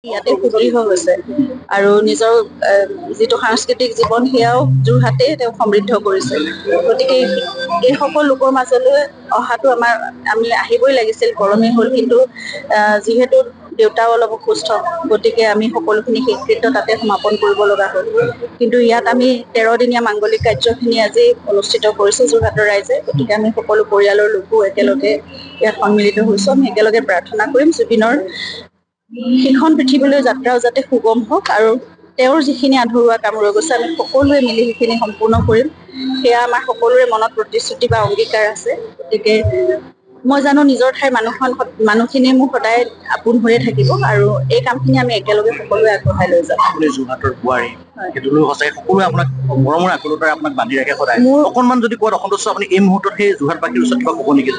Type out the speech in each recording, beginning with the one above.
ইয়াতে সুদৃঢ় হৈছে আৰু নিজৰ যিটো সাংস্কৃতিক জীৱন সেয়াও যোৰহাটে তেওঁ সমৃদ্ধ কৰিছে। গতিকে এই সকল লোকৰ মাজলৈ অহাটো আমি আহিবই লাগিছিল, গৰমেই হ'ল, কিন্তু যিহেতু দেউতাও অলপ অসুস্থ, গতিকে আমি সকলোখিনি শেষকৃত্য তাতে সমাপন কৰিব লগা হ'ল। কিন্তু ইয়াত আমি 13 দিনীয়া মাংগলিক কাৰ্যখিনি আজি অনুষ্ঠিত কৰিছোঁ যোৰহাটৰ ৰাইজে। গতিকে আমি সকলো পৰিয়ালৰ লোকো একেলগে ইয়াত সন্মিলিত হৈছোঁ। আমি একেলগে প্ৰাৰ্থনা কৰিম জুবিনৰ সেইখন পৃথিৱীলৈ যাত্ৰাও যাতে সুগম হওক আৰু তেওঁৰ যিখিনি আধৰুৱা কাম ৰৈ গৈছে আমি সকলোৱে মিলি সেইখিনি সম্পূৰ্ণ কৰিম, সেয়া আমাৰ সকলোৰে মনত প্ৰতিশ্ৰুতি বা অংগীকাৰ আছে। গতিকে মই জানো নিজৰ ঠাইৰ মানুহখিনিয়ে মোক সদায় আপোন হৈয়ে থাকিব আৰু এই কামখিনি আমি একেলগে সকলোৱে আগবঢ়াই লৈ যাম। আপুনি যোৰহাটৰ বোৱাৰী, সেইটোলৈ সঁচাই সকলোৱে আপোনাক মৰমৰ আকুলতাৰে আপোনাক বান্ধি ৰাখে সদায়। অকণমান যদি কোৱাত অসন্তুষ্ট আপুনি এই মুহূৰ্তত সেই যোৰহাটবাসীৰ ওচৰত কিবা ক'ব নেকি?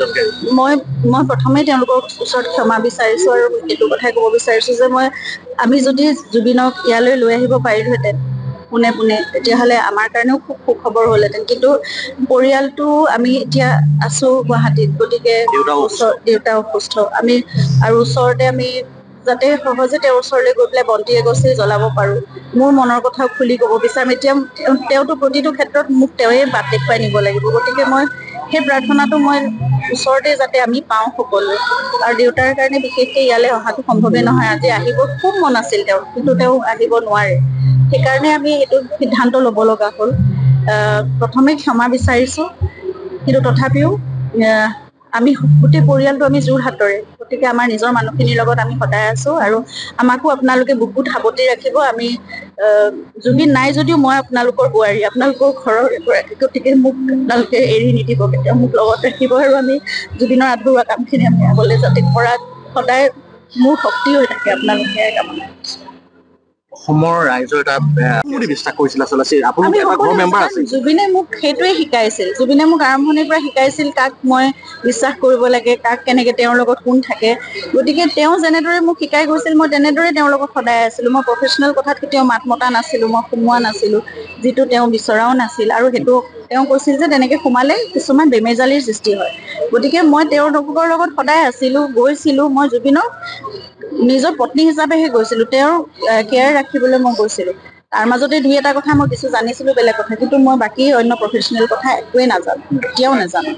মই প্ৰথমেই তেওঁলোকৰ ওচৰত ক্ষমা বিচাৰিছোঁ আৰু এইটো কথাই ক'ব বিচাৰিছোঁ যে আমি যদি জুবিনক ইয়ালৈ লৈ আহিব পাৰিলোহেঁতেন পোনে পোনে, তেতিয়াহ'লে আমাৰ কাৰণেও খুব সুখবৰ হ'লহেঁতেন। কিন্তু পৰিয়ালটো আমি এতিয়া আছোঁ গুৱাহাটীত, গতিকে দেউতা অসুস্থ, আৰু ওচৰতে আমি যাতে সহজে তেওঁৰ ওচৰলৈ গৈ পেলাই বন্তি এগছি জ্বলাব পাৰোঁ, মোৰ মনৰ কথাও খুলি ক'ব বিচাৰিম। এতিয়া তেওঁতো প্ৰতিটো ক্ষেত্ৰত মোক তেওঁৱে বাট দেখুৱাই নিব লাগিব, গতিকে মই সেই প্ৰাৰ্থনাটো মই ওচৰতে যাতে আমি পাওঁ সকলোৱে। আৰু দেউতাৰ কাৰণে বিশেষকৈ ইয়ালৈ অহাটো সম্ভৱেই নহয়। আজি আহিব খুব মন আছিল তেওঁৰ, কিন্তু তেওঁ আহিব নোৱাৰে, সেইকাৰণে আমি এইটো সিদ্ধান্ত ল'ব লগা হ'ল। প্ৰথমে ক্ষমা বিচাৰিছোঁ, কিন্তু তথাপিও আমি গোটেই পৰিয়ালটো আমি যোৰহাটৰে, গতিকে আমাৰ নিজৰ মানুহখিনিৰ লগত আমি সদায় আছোঁ আৰু আমাকো আপোনালোকে বুকুত সাৱটি ৰাখিব। আমি জুবিন নাই যদিও মই আপোনালোকৰ বোৱাৰী, আপোনালোকৰ ঘৰৰ এগৰাকী, গতিকে মোক আপোনালোকে এৰি নিদিব, কেতিয়াও মোক লগত ৰাখিব আৰু আমি জুবিনৰ আধৰুৱা কামখিনি আমি আগলৈ যাতে কৰাত সদায় মোৰ শক্তি হৈ থাকে আপোনালোকে কামনা। অসমৰ ৰাইজৰ এটা বিশ্বাস কৰিছিল আচলতে জুবিনে মোক সেইটোৱে শিকাইছিল। জুবিনে মোক আৰম্ভণিৰ পৰা শিকাইছিল কাক মই বিশ্বাস কৰিব লাগে, কাক কেনেকে, তেওঁৰ লগত কোন থাকে। গতিকে তেওঁ যেনেদৰে মোক শিকাই গৈছিল মই তেনেদৰে তেওঁৰ লগত সদায় আছিলোঁ। মই প্ৰফেচনেল কথাত কেতিয়াও মাত মতা নাছিলোঁ, মই সোমোৱা নাছিলোঁ, যিটো তেওঁ বিচৰাও নাছিল। আৰু সেইটো তেওঁ কৈছিল যে তেনেকে সোমালে কিছুমান বেমেজালিৰ সৃষ্টি হয়। গতিকে মই তেওঁৰ লগত সদায় আছিলোঁ, গৈছিলোঁ। মই জুবিনক নিজৰ পত্নী হিচাপেহে গৈছিলোঁ, তেওঁৰ কেয়াৰ ৰাখিবলৈ মই গৈছিলোঁ। তাৰ মাজতে দুই এটা কথা মই কিছু জানিছিলোঁ, বেলেগ কথা, কিন্তু মই বাকী অন্য প্ৰফেচনেল কথা একোৱেই নাজানো, এতিয়াও নাজানো।